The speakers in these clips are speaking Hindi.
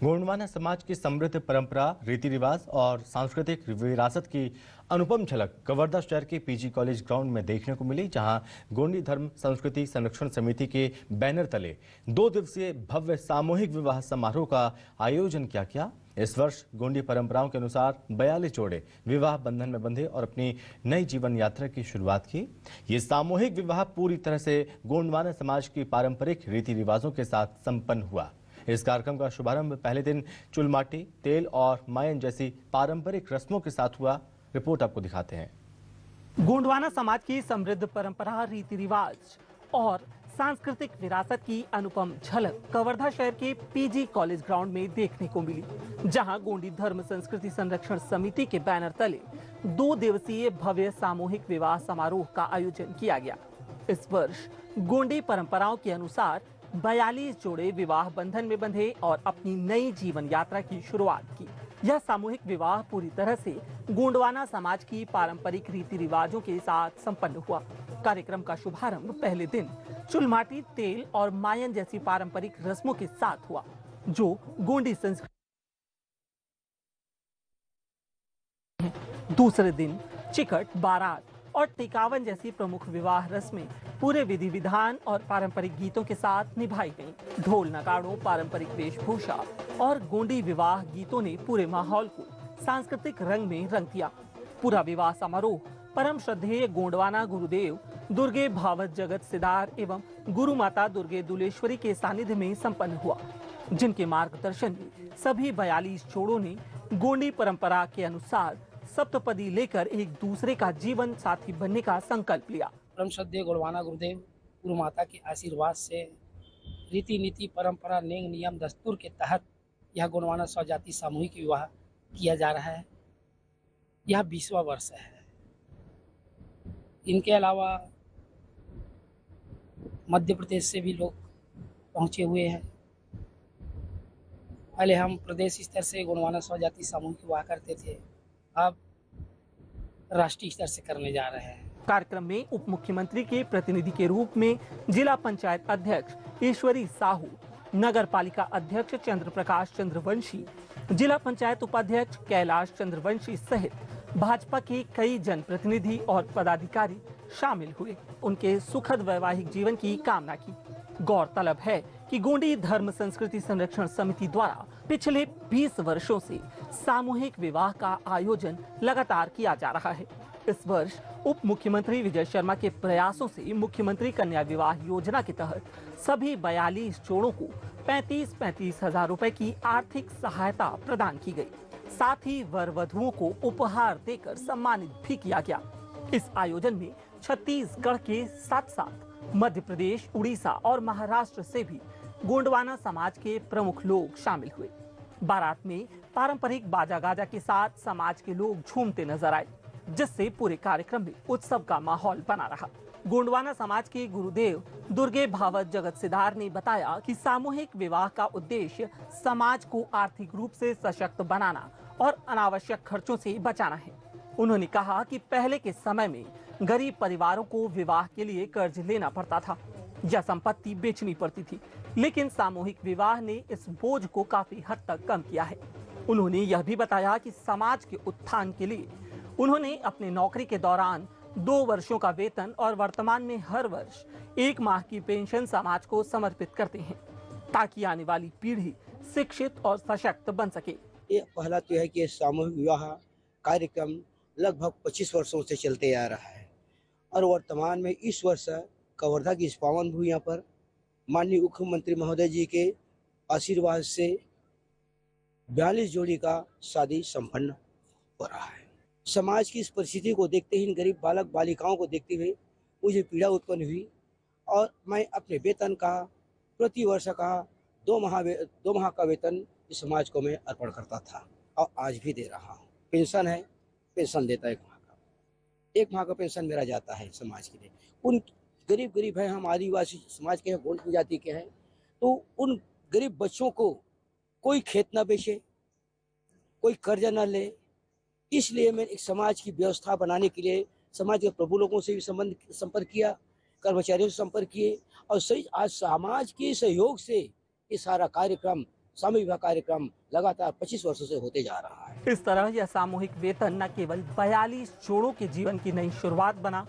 गोंडवाना समाज की समृद्ध परंपरा, रीति रिवाज और सांस्कृतिक विरासत की अनुपम झलक कवर्धा शहर के पीजी कॉलेज ग्राउंड में देखने को मिली, जहां गोंडी धर्म संस्कृति संरक्षण समिति के बैनर तले 2 दिवसीय भव्य सामूहिक विवाह समारोह का आयोजन किया गया। इस वर्ष गोंडी परंपराओं के अनुसार 42 जोड़े विवाह बंधन में बंधे और अपनी नई जीवन यात्रा की शुरुआत की। ये सामूहिक विवाह पूरी तरह से गोंडवाना समाज की पारंपरिक रीति रिवाजों के साथ संपन्न हुआ। इस कार्यक्रम का शुभारंभ पहले दिन चुलमाटी, तेल और मायन जैसी पारंपरिक रस्मों के साथ हुआ। रिपोर्ट आपको दिखाते हैं। गोंडवाना समाज की समृद्ध परंपरा, रीति रिवाज और सांस्कृतिक विरासत की अनुपम झलक कवर्धा शहर के पीजी कॉलेज ग्राउंड में देखने को मिली, जहां गोंडी धर्म संस्कृति संरक्षण समिति के बैनर तले 2 दिवसीय भव्य सामूहिक विवाह समारोह का आयोजन किया गया। इस वर्ष गोंडी परंपराओं के अनुसार 42 जोड़े विवाह बंधन में बंधे और अपनी नई जीवन यात्रा की शुरुआत की। यह सामूहिक विवाह पूरी तरह से गोंडवाना समाज की पारंपरिक रीति रिवाजों के साथ संपन्न हुआ। कार्यक्रम का शुभारंभ पहले दिन चुलमाटी, तेल और मायन जैसी पारंपरिक रस्मों के साथ हुआ, जो गोंडी संस्कृति। दूसरे दिन चिकट, बारात और टिकावन जैसी प्रमुख विवाह रस्में पूरे विधि विधान और पारंपरिक गीतों के साथ निभाई गईं। ढोल नगाड़ों, पारंपरिक वेशभूषा और गोंडी विवाह गीतों ने पूरे माहौल को सांस्कृतिक रंग में रंग दिया। पूरा विवाह समारोह परम श्रद्धेय गोंडवाना गुरुदेव दुर्गे भावत जगत सिदार एवं गुरु माता दुर्गे दुलेश्वरी के सानिध्य में संपन्न हुआ, जिनके मार्गदर्शन में सभी 42 जोड़ों ने गोंडी परंपरा के अनुसार सप्तपदी लेकर एक दूसरे का जीवन साथी बनने का संकल्प लिया। परम श्रद्धेय गोंडवाना गुरुदेव गुरु माता के आशीर्वाद से रीति नीति परंपरा नेम नियम दस्तूर के तहत यह गोंडवाना स्वजाति सामूहिक विवाह किया जा रहा है। यह 20वां वर्ष है। इनके अलावा मध्य प्रदेश से भी लोग पहुंचे हुए हैं। पहले हम प्रदेश स्तर से गोंडवाना स्वजाति सामूहिक विवाह करते थे, अब राष्ट्रीय स्तर से करने जा रहे हैं। कार्यक्रम में उप मुख्यमंत्री के प्रतिनिधि के रूप में जिला पंचायत अध्यक्ष ईश्वरी साहू, नगर पालिका अध्यक्ष चंद्र प्रकाश चंद्रवंशी, जिला पंचायत उपाध्यक्ष कैलाश चंद्रवंशी सहित भाजपा के कई जनप्रतिनिधि और पदाधिकारी शामिल हुए। उनके सुखद वैवाहिक जीवन की कामना की। गौरतलब है कि गोंडी धर्म संस्कृति संरक्षण समिति द्वारा पिछले 20 वर्षों से सामूहिक विवाह का आयोजन लगातार किया जा रहा है। इस वर्ष उप मुख्यमंत्री विजय शर्मा के प्रयासों से मुख्यमंत्री कन्या विवाह योजना के तहत सभी 42 जोड़ों को 35-35 हजार रुपए की आर्थिक सहायता प्रदान की गई। साथ ही वर वधुओं को उपहार देकर सम्मानित भी किया गया। इस आयोजन में छत्तीसगढ़ के साथ साथ मध्य प्रदेश, उड़ीसा और महाराष्ट्र से भी गोंडवाना समाज के प्रमुख लोग शामिल हुए। बारात में पारंपरिक बाजा गाजा के साथ समाज के लोग झूमते नजर आए, जिससे पूरे कार्यक्रम में उत्सव का माहौल बना रहा। गोंडवाना समाज के गुरुदेव दुर्गे भावत जगत सिदार ने बताया कि सामूहिक विवाह का उद्देश्य समाज को आर्थिक रूप से सशक्त बनाना और अनावश्यक खर्चों से बचाना है। उन्होंने कहा कि पहले के समय में गरीब परिवारों को विवाह के लिए कर्ज लेना पड़ता था या संपत्ति बेचनी पड़ती थी, लेकिन सामूहिक विवाह ने इस बोझ को काफी हद तक कम किया है। उन्होंने यह भी बताया कि समाज के उत्थान के लिए उन्होंने अपने नौकरी के दौरान 2 वर्षों का वेतन और वर्तमान में हर वर्ष 1 माह की पेंशन समाज को समर्पित करते हैं, ताकि आने वाली पीढ़ी शिक्षित और सशक्त बन सके। ये पहला तो है कि सामूहिक विवाह कार्यक्रम लगभग 25 वर्षों से चलते आ रहा है और वर्तमान में इस वर्ष कवर्धा की इस पावन भूमि पर माननीय मुख्यमंत्री महोदय जी के आशीर्वाद से 42 जोड़ी का शादी संपन्न हो रहा है। समाज की इस परिस्थिति को देखते ही, इन गरीब बालक बालिकाओं को देखते हुए मुझे पीड़ा उत्पन्न हुई और मैं अपने वेतन का प्रति वर्ष का 2 माह का वेतन इस समाज को मैं अर्पण करता था और आज भी दे रहा हूँ। पेंशन है, पेंशन देता है 1 माह का पेंशन मेरा जाता है समाज के लिए। उन गरीब है, हम आदिवासी समाज के हैं, गोंड जाति के हैं, तो उन गरीब बच्चों को कोई खेत न बेचे, कोई कर्जा न ले, इसलिए मैंने एक समाज की व्यवस्था बनाने के लिए समाज के प्रभु लोगों से भी संपर्क किया, कर्मचारियों से संपर्क किए और सही आज समाज के सहयोग से ये सारा कार्यक्रम सामूहिक विवाह कार्यक्रम लगातार 25 वर्षों से होते जा रहा है। इस तरह यह सामूहिक वेतन न केवल 42 जोड़ों के जीवन की नई शुरुआत बना,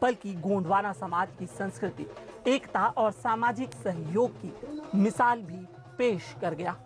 बल्कि गोंडवाना समाज की संस्कृति, एकता और सामाजिक सहयोग की मिसाल भी पेश कर गया।